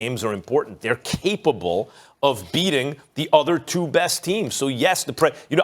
games are important. They're capable of beating the other two best teams. So, yes,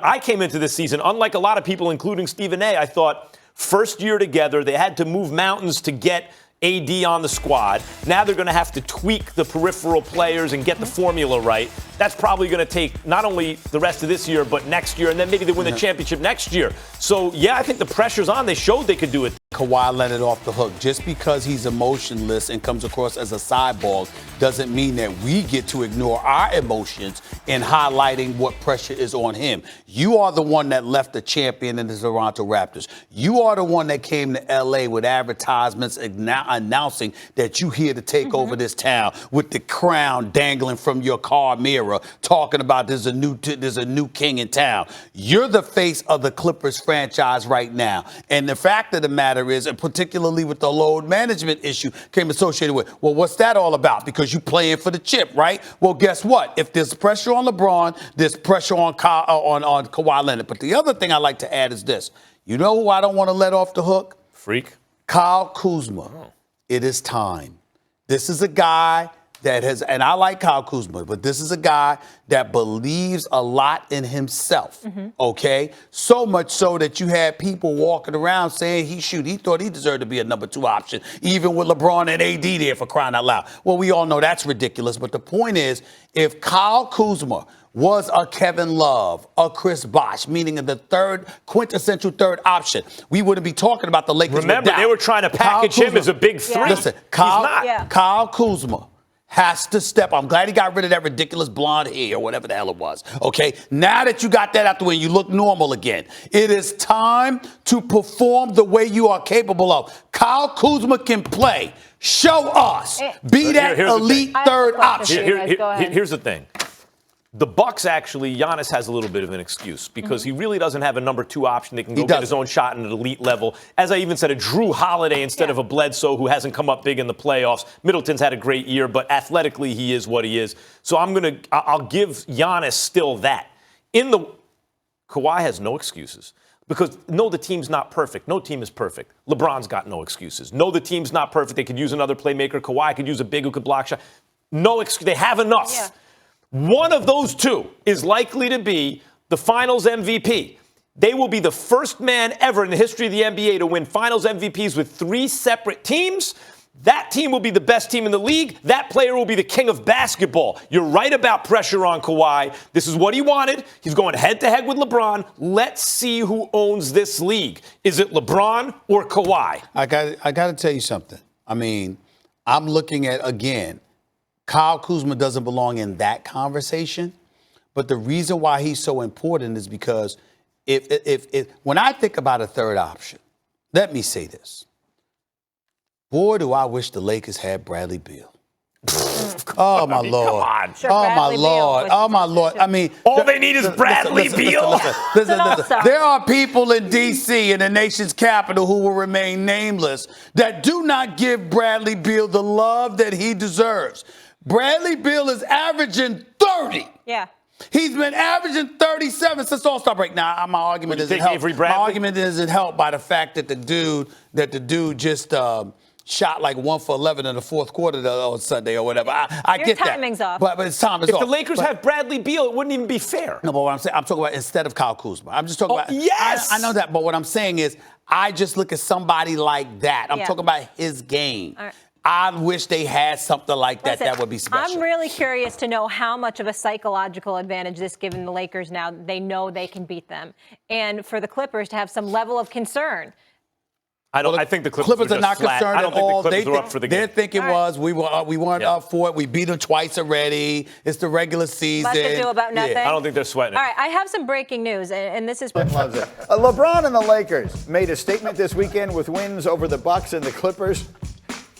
I came into this season, unlike a lot of people, including Stephen A., I thought first year together, they had to move mountains to get AD on the squad. Now they're going to have to tweak the peripheral players and get the formula right. That's probably going to take not only the rest of this year, but next year, and then maybe they win the championship next year. So, yeah, I think the pressure's on. They showed they could do it. Kawhi let it off the hook. Just because he's emotionless and comes across as a cyborg doesn't mean that we get to ignore our emotions in highlighting what pressure is on him. You are the one that left the champion in the Toronto Raptors. You are the one that came to L.A. with advertisements announcing that you here to take over this town with the crown dangling from your car mirror, talking about there's a new king in town. You're the face of the Clippers franchise right now. And the fact of the matter is, and particularly with the load management issue came associated with, well, what's that all about? Because you playing for the chip, right? Well, guess what? If there's pressure on LeBron, there's pressure on Kawhi Leonard. But the other thing I like to add is this. You know who I don't want to let off the hook? Freak. Kyle Kuzma. Oh. It is time. This is a guy that has, and I like Kyle Kuzma, but this is a guy that believes a lot in himself, okay? So much so that you had people walking around saying he thought he deserved to be a number 2 option, even with LeBron and AD there, for crying out loud. Well, we all know that's ridiculous, but the point is, if Kyle Kuzma was a Kevin Love, a Chris Bosh, meaning the quintessential third option, we wouldn't be talking about the Lakers. Remember, they were trying to package him as a big 3. Listen, Kyle Kuzma has to step. I'm glad he got rid of that ridiculous blonde hair or whatever the hell it was. Okay, now that you got that out the way, you look normal again. It is time to perform the way you are capable of. Kyle Kuzma can play. Show us. Be that elite third option. Here's the thing. The Bucks actually, Giannis has a little bit of an excuse because he really doesn't have a number 2 option that can go get his own shot at an elite level. As I even said, a Drew Holiday instead of a Bledsoe who hasn't come up big in the playoffs. Middleton's had a great year, but athletically he is what he is. So I'll give Giannis still that. Kawhi has no excuses. Because, no, the team's not perfect. No team is perfect. LeBron's got no excuses. No, the team's not perfect. They could use another playmaker. Kawhi could use a big who could block shot. No excuse. They have enough. Yeah. One of those two is likely to be the Finals MVP. They will be the first man ever in the history of the NBA to win Finals MVPs with 3 separate teams. That team will be the best team in the league. That player will be the king of basketball. You're right about pressure on Kawhi. This is what he wanted. He's going head-to-head with LeBron. Let's see who owns this league. Is it LeBron or Kawhi? I got to tell you something. I mean, I'm looking at, again, Kyle Kuzma doesn't belong in that conversation, but the reason why he's so important is because when I think about a third option, let me say this. Boy, do I wish the Lakers had Bradley Beal. Oh, my Lord. Come on. Sure, oh, my Lord. Oh, my Lord. I mean, all they need is Bradley Beal. Listen. There are people in D.C., in the nation's capital, who will remain nameless, that do not give Bradley Beal the love that he deserves. Bradley Beal is averaging 30. Yeah. He's been averaging 37 since All-Star break. Now, my argument isn't helped. My argument isn't helped by the fact that the dude just shot like 1 for 11 in the fourth quarter on Sunday or whatever. I get that. Your timing's off. But his time is off. If the Lakers have Bradley Beal, it wouldn't even be fair. No, but what I'm saying, I'm talking about instead of Kyle Kuzma. I'm just talking about. Yes. I know that, but what I'm saying is, I just look at somebody like that. I'm talking about his game. I wish they had something like that. That would be special. I'm really curious to know how much of a psychological advantage this given the Lakers now. They know they can beat them. And for the Clippers to have some level of concern. I think the Clippers are not flat. concerned I don't at all. think the Clippers are up for the game. Their thinking was we weren't up for it. We beat them twice already. It's the regular season. Much to do about nothing. I don't think they're sweating it. All right, I have some breaking news, and this is. Loves it. LeBron and the Lakers made a statement this weekend with wins over the Bucks and the Clippers.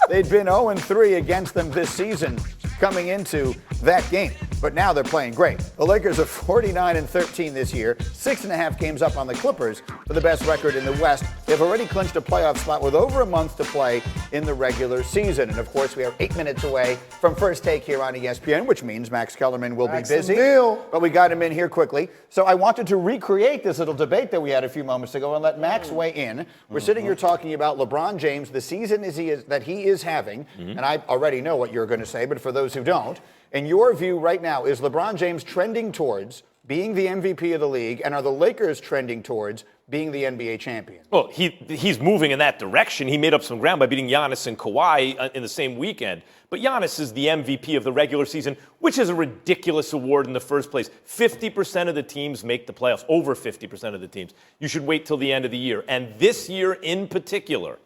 They'd been 0-3 against them this season coming into that game. but now they're playing great. The Lakers are 49-13 this year, 6.5 games up on the Clippers for the best record in the West. They've already clinched a playoff spot with over a month to play in the regular season. And of course, we are 8 minutes away from First Take here on ESPN, which means Max Kellerman will be busy. But we got him in here quickly. So I wanted to recreate this little debate that we had a few moments ago and let Max weigh in. We're sitting here talking about LeBron James, the season that he is having, and I already know what you're going to say, but for those who don't, in your view right now, is LeBron James trending towards being the MVP of the league, and are the Lakers trending towards being the NBA champion? Well, he's moving in that direction. He made up some ground by beating Giannis and Kawhi in the same weekend. But Giannis is the MVP of the regular season, which is a ridiculous award in the first place. 50% of the teams make the playoffs, over 50% of the teams. You should wait till the end of the year. And this year in particular,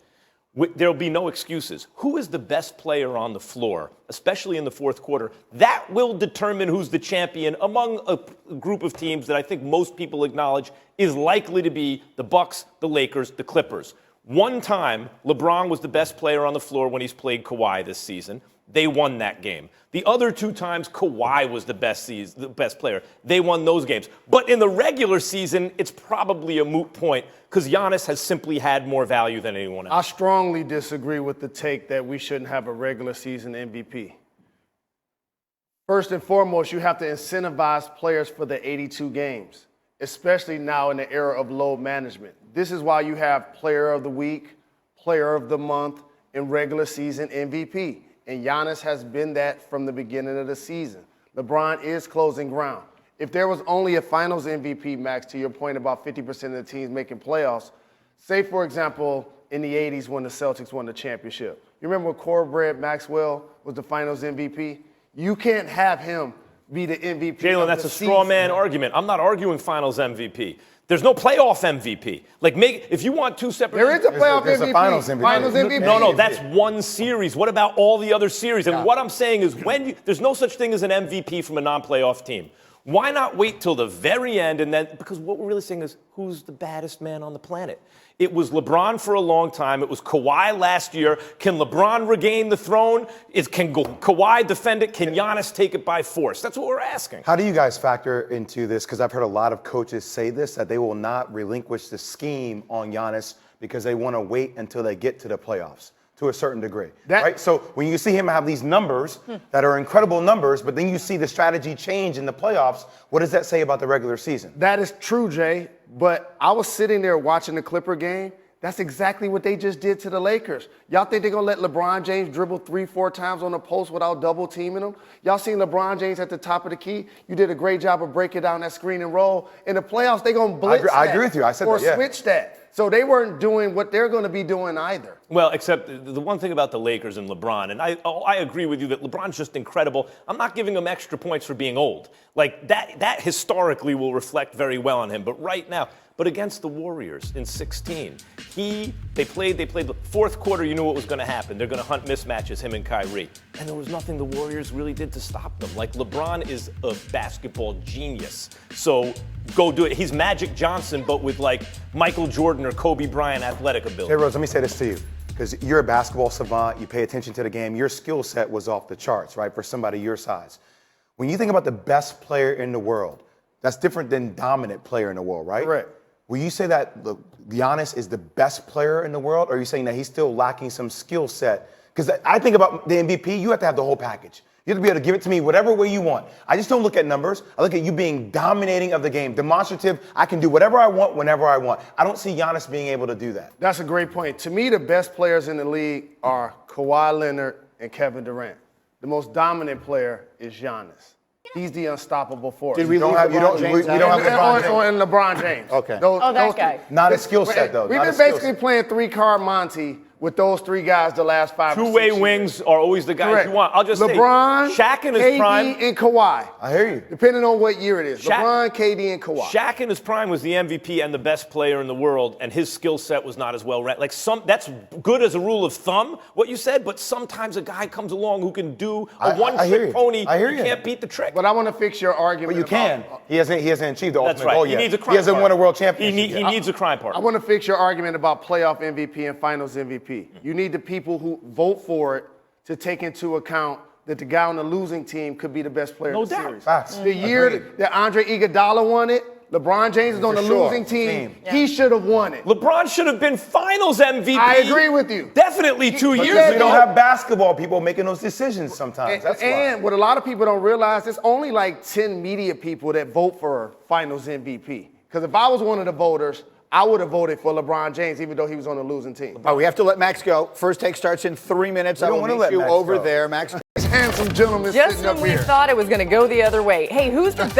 there'll be no excuses. Who is the best player on the floor, especially in the fourth quarter? That will determine who's the champion among a group of teams that I think most people acknowledge is likely to be the Bucks, the Lakers, the Clippers. One time, LeBron was the best player on the floor when he's played Kawhi this season. They won that game. The other two times, Kawhi was the best player. They won those games. But in the regular season, it's probably a moot point because Giannis has simply had more value than anyone else. I strongly disagree with the take that we shouldn't have a regular season MVP. First and foremost, you have to incentivize players for the 82 games, especially now in the era of load management. This is why you have Player of the Week, Player of the Month, and regular season MVP. And Giannis has been that from the beginning of the season. LeBron is closing ground. If there was only a finals MVP, Max, to your point about 50% of the teams making playoffs, say, for example, in the 80s when the Celtics won the championship. You remember when Corbett Maxwell was the finals MVP? You can't have him be the MVP. Jalen, that's a straw man argument. I'm not arguing finals MVP. There's no playoff MVP. If you want two separate... There is a playoff there's MVP. A finals MVP. Finals MVP. No, that's one series. What about all the other series? And what I'm saying is there's no such thing as an MVP from a non-playoff team. Why not wait till the very end and then, because what we're really saying is who's the baddest man on the planet? It was LeBron for a long time. It was Kawhi last year. Can LeBron regain the throne? Can Kawhi defend it? Can Giannis take it by force? That's what we're asking. How do you guys factor into this? Because I've heard a lot of coaches say this, that they will not relinquish the scheme on Giannis because they want to wait until they get to the playoffs to a certain degree, right? So when you see him have these numbers that are incredible numbers, but then you see the strategy change in the playoffs, what does that say about the regular season? That is true, Jay. But I was sitting there watching the Clipper game. That's exactly what they just did to the Lakers. Y'all think they're going to let LeBron James dribble 3-4 times on the post without double teaming him? Y'all seen LeBron James at the top of the key? You did a great job of breaking down that screen and roll. In the playoffs, they're going to blitz I agree with you. I said or that, yeah. switch that. So they weren't doing what they're going to be doing either. Well, except the one thing about the Lakers and LeBron, and I agree with you that LeBron's just incredible. I'm not giving him extra points for being old. Like that historically will reflect very well on him. But right now, against the Warriors in 16, they played the fourth quarter. You knew what was going to happen. They're going to hunt mismatches, him and Kyrie. And there was nothing the Warriors really did to stop them. Like, LeBron is a basketball genius. So go do it. He's Magic Johnson, but with like Michael Jordan or Kobe Bryant athletic ability. Hey, Rose, let me say this to you. Because you're a basketball savant, you pay attention to the game, your skill set was off the charts, right, for somebody your size. When you think about the best player in the world, that's different than dominant player in the world, right? Correct. Will you say that Giannis is the best player in the world, or are you saying that he's still lacking some skill set? Because I think about the MVP, you have to have the whole package. You have to be able to give it to me whatever way you want. I just don't look at numbers. I look at you being dominating of the game, demonstrative. I can do whatever I want whenever I want. I don't see Giannis being able to do that. That's a great point. To me, the best players in the league are Kawhi Leonard and Kevin Durant. The most dominant player is Giannis. He's the unstoppable force. Did we leave LeBron James out? We don't have LeBron James. Okay. That guy. Not a skill set, though. We've been basically playing three-card Monty with those three guys the last 5 or 6 Two-way years. wings are always the guys you want. I'll just LeBron, say, Shaq in his KD, prime. and Kawhi. I hear you. Depending on what year it is. LeBron, KD, and Kawhi. Shaq in his prime was the MVP and the best player in the world, and his skill set was not as well. Like that's good as a rule of thumb, what you said, but sometimes a guy comes along who can do a one-trick pony. I hear you. Can't beat the trick. But I want to fix your argument. But you can. He hasn't achieved the That's ultimate right. goal He yet. needs a crime He hasn't partner. won a world championship. He needs a crime partner. I want to fix your argument about playoff MVP and finals MVP. You need the people who vote for it to take into account that the guy on the losing team could be the best player No in the doubt. series. Facts. The year Agreed. that Andre Iguodala won it, LeBron James is on the sure. losing team. He should have won it. LeBron should have been Finals MVP. I agree with you. Definitely 2 But years yeah, We ago. don't have basketball people making those decisions sometimes. That's why. And what a lot of people don't realize, there's only like 10 media people that vote for Finals MVP. Because if I was one of the voters, I would have voted for LeBron James, even though he was on the losing team. All right, we have to let Max go. First take starts in 3 minutes. We I don't will wanna meet let you Max over go. there, Max. Handsome gentleman Just sitting up when we here. thought it was going to go the other way. Hey, who's the best